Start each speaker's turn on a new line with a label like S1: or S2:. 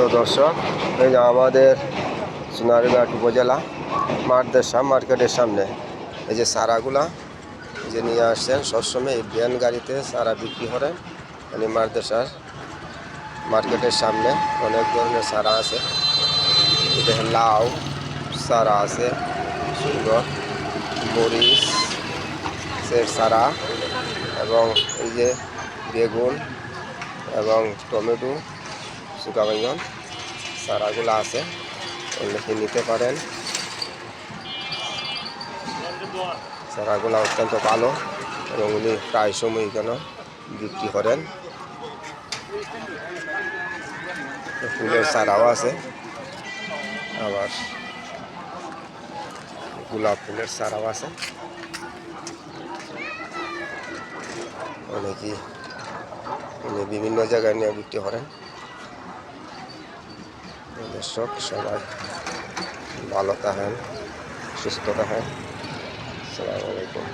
S1: প্রিয় দর্শক, এই যে আমাদের সোনারঘাট উপজেলা মারদেশা মার্কেটের সামনে এই যে চারাগুলা যে নিয়ে আসছেন সবসময় এই ভ্যান গাড়িতে চারা বিক্রি করেন। মানে মারদেশার মার্কেটের সামনে অনেক ধরনের চারা আছে। এটা লাউ চারা আছে, সুন্দর মরিচ চারা, এবং এই যে বেগুন এবং টমেটো শুকা বেগুন চারাগুলো আছে, অনেকে নিতে পারেন। চারাগুলো অত্যন্ত ভালো এবং উনি প্রায় সময় এখানে বিক্রি করেন। ফুলের চারাও আছে, আবার গোলাপ ফুলের চারাও আছে। অনেকেই উনি বিভিন্ন জায়গায় নিয়ে বিক্রি করেন। দর্শক সবাই ভালো থাকেন, সুস্থ থাকেন। আসসালামু আলাইকুম।